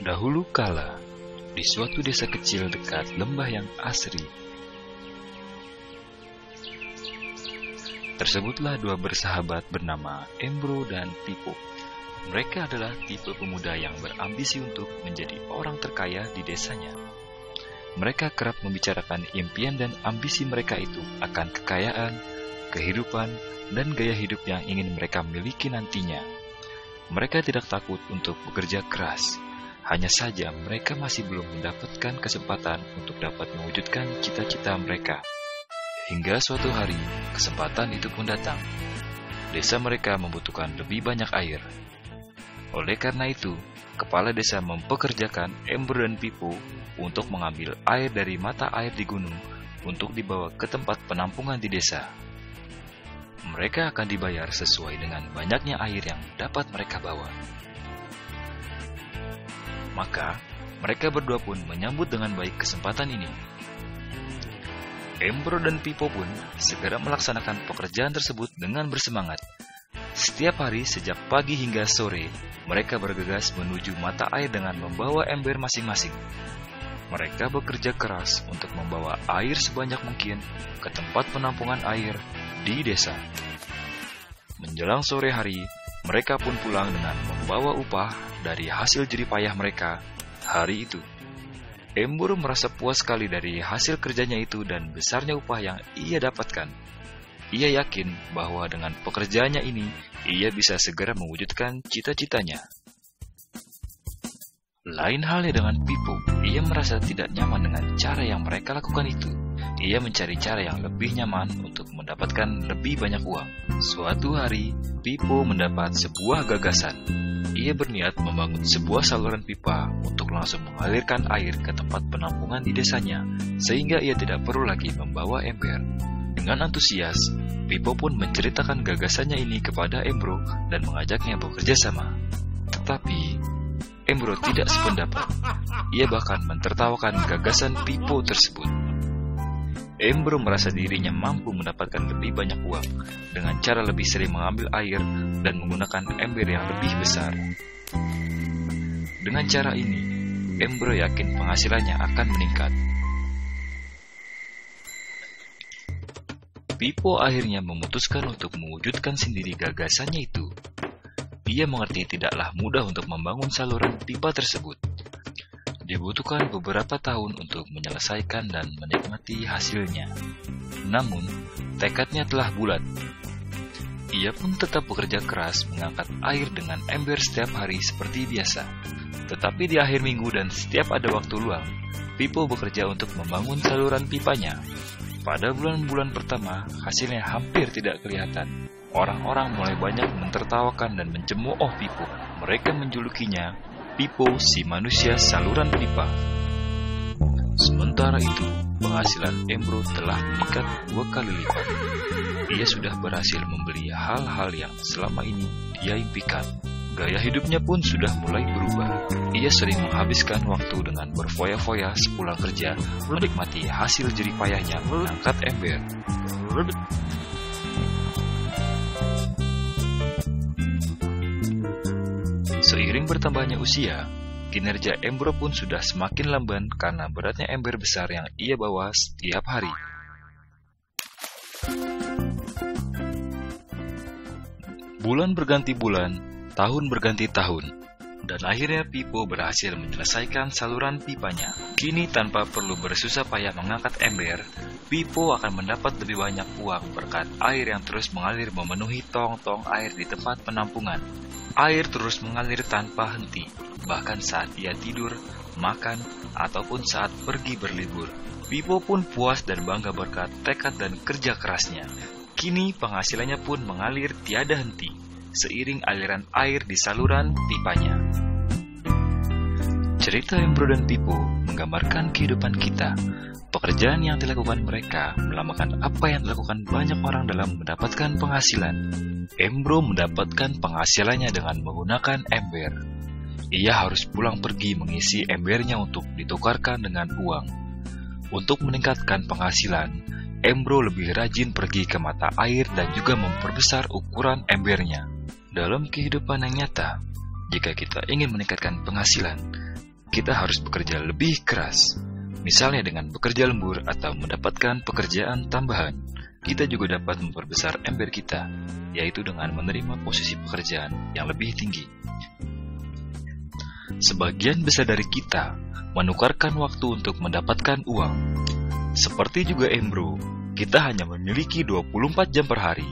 Dahulu kala, di suatu desa kecil dekat lembah yang asri, tersebutlah dua bersahabat bernama Embro dan Pipo. Mereka adalah tipe pemuda yang berambisi untuk menjadi orang terkaya di desanya. Mereka kerap membicarakan impian dan ambisi mereka itu akan kekayaan, kehidupan, dan gaya hidup yang ingin mereka miliki nantinya. Mereka tidak takut untuk bekerja keras. Hanya saja mereka masih belum mendapatkan kesempatan untuk dapat mewujudkan cita-cita mereka. Hingga suatu hari, kesempatan itu pun datang. Desa mereka membutuhkan lebih banyak air. Oleh karena itu, kepala desa mempekerjakan Embro dan Pipo untuk mengambil air dari mata air di gunung untuk dibawa ke tempat penampungan di desa. Mereka akan dibayar sesuai dengan banyaknya air yang dapat mereka bawa. Maka, mereka berdua pun menyambut dengan baik kesempatan ini. Embro dan Pipo pun segera melaksanakan pekerjaan tersebut dengan bersemangat. Setiap hari sejak pagi hingga sore, mereka bergegas menuju mata air dengan membawa ember masing-masing. Mereka bekerja keras untuk membawa air sebanyak mungkin ke tempat penampungan air di desa. Menjelang sore hari, mereka pun pulang dengan membawa upah dari hasil jerih payah mereka hari itu. Embro merasa puas sekali dari hasil kerjanya itu dan besarnya upah yang ia dapatkan. Ia yakin bahwa dengan pekerjaannya ini, ia bisa segera mewujudkan cita-citanya. Lain halnya dengan Pipo, ia merasa tidak nyaman dengan cara yang mereka lakukan itu. Ia mencari cara yang lebih nyaman untuk mendapatkan lebih banyak uang. Suatu hari, Pipo mendapat sebuah gagasan. Ia berniat membangun sebuah saluran pipa untuk langsung mengalirkan air ke tempat penampungan di desanya, sehingga ia tidak perlu lagi membawa ember. Dengan antusias, Pipo pun menceritakan gagasannya ini kepada Embro dan mengajaknya bekerja sama. Tetapi, Embro tidak sependapat. Ia bahkan mentertawakan gagasan Pipo tersebut. Embro merasa dirinya mampu mendapatkan lebih banyak uang dengan cara lebih sering mengambil air dan menggunakan ember yang lebih besar. Dengan cara ini, Embro yakin penghasilannya akan meningkat. Pipo akhirnya memutuskan untuk mewujudkan sendiri gagasannya itu. Ia mengerti tidaklah mudah untuk membangun saluran pipa tersebut. Dibutuhkan beberapa tahun untuk menyelesaikan dan menikmati hasilnya. Namun, tekadnya telah bulat. Ia pun tetap bekerja keras mengangkat air dengan ember setiap hari seperti biasa. Tetapi di akhir minggu dan setiap ada waktu luang, Pipo bekerja untuk membangun saluran pipanya. Pada bulan-bulan pertama, hasilnya hampir tidak kelihatan. Orang-orang mulai banyak mentertawakan dan mencemooh Pipo. Mereka menjulukinya Pipo si manusia saluran pipa. Sementara itu, penghasilan Embro telah meningkat 2 kali lipat. Ia sudah berhasil membeli hal-hal yang selama ini dia impikan. Gaya hidupnya pun sudah mulai berubah. Ia sering menghabiskan waktu dengan berfoya-foya sepulang kerja, menikmati hasil jerih payahnya mengangkat ember. Seiring bertambahnya usia, kinerja Embro pun sudah semakin lamban karena beratnya ember besar yang ia bawa setiap hari. Bulan berganti bulan, tahun berganti tahun, dan akhirnya Pipo berhasil menyelesaikan saluran pipanya. Kini tanpa perlu bersusah payah mengangkat ember, Pipo akan mendapat lebih banyak uang berkat air yang terus mengalir memenuhi tong-tong air di tempat penampungan. Air terus mengalir tanpa henti, bahkan saat ia tidur, makan, ataupun saat pergi berlibur. Pipo pun puas dan bangga berkat tekad dan kerja kerasnya. Kini penghasilannya pun mengalir tiada henti, seiring aliran air di saluran pipanya. Cerita Embro dan Pipo menggambarkan kehidupan kita. Pekerjaan yang dilakukan mereka melambangkan apa yang dilakukan banyak orang dalam mendapatkan penghasilan. Embro mendapatkan penghasilannya dengan menggunakan ember. Ia harus pulang pergi mengisi embernya untuk ditukarkan dengan uang. Untuk meningkatkan penghasilan, Embro lebih rajin pergi ke mata air dan juga memperbesar ukuran embernya. Dalam kehidupan yang nyata, jika kita ingin meningkatkan penghasilan, kita harus bekerja lebih keras. Misalnya dengan bekerja lembur atau mendapatkan pekerjaan tambahan. Kita juga dapat memperbesar ember kita, yaitu dengan menerima posisi pekerjaan yang lebih tinggi. Sebagian besar dari kita menukarkan waktu untuk mendapatkan uang. Seperti juga Embro, kita hanya memiliki 24 jam per hari,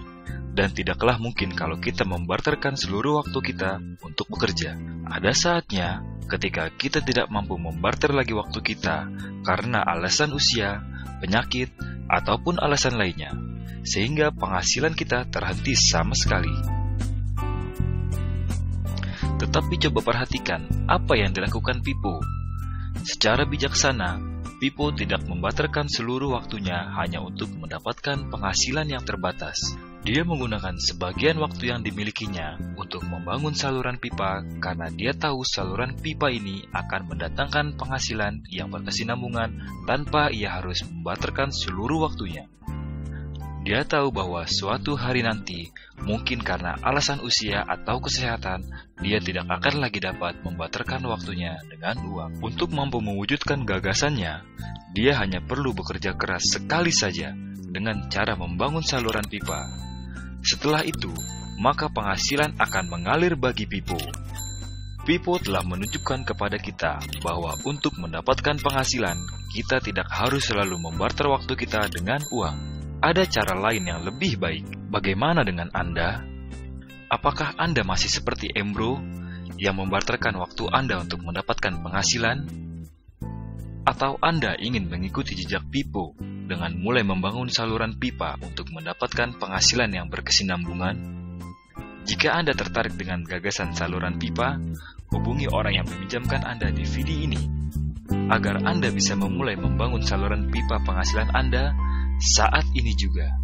dan tidaklah mungkin kalau kita membarterkan seluruh waktu kita untuk bekerja. Ada saatnya ketika kita tidak mampu membarter lagi waktu kita karena alasan usia, penyakit, ataupun alasan lainnya, sehingga penghasilan kita terhenti sama sekali. Tetapi coba perhatikan apa yang dilakukan Pippo. Secara bijaksana, Pippo tidak membarterkan seluruh waktunya hanya untuk mendapatkan penghasilan yang terbatas. Dia menggunakan sebagian waktu yang dimilikinya untuk membangun saluran pipa karena dia tahu saluran pipa ini akan mendatangkan penghasilan yang berkesinambungan tanpa ia harus membarterkan seluruh waktunya. Dia tahu bahwa suatu hari nanti, mungkin karena alasan usia atau kesehatan, dia tidak akan lagi dapat membarterkan waktunya dengan uang. Untuk mampu mewujudkan gagasannya, dia hanya perlu bekerja keras sekali saja dengan cara membangun saluran pipa. Setelah itu, maka penghasilan akan mengalir bagi Pippo. Pippo telah menunjukkan kepada kita bahwa untuk mendapatkan penghasilan, kita tidak harus selalu membarter waktu kita dengan uang. Ada cara lain yang lebih baik. Bagaimana dengan Anda? Apakah Anda masih seperti Embro yang membarterkan waktu Anda untuk mendapatkan penghasilan? Atau Anda ingin mengikuti jejak Pippo dengan mulai membangun saluran pipa untuk mendapatkan penghasilan yang berkesinambungan? Jika Anda tertarik dengan gagasan saluran pipa, hubungi orang yang meminjamkan Anda DVD ini agar Anda bisa memulai membangun saluran pipa penghasilan Anda saat ini juga.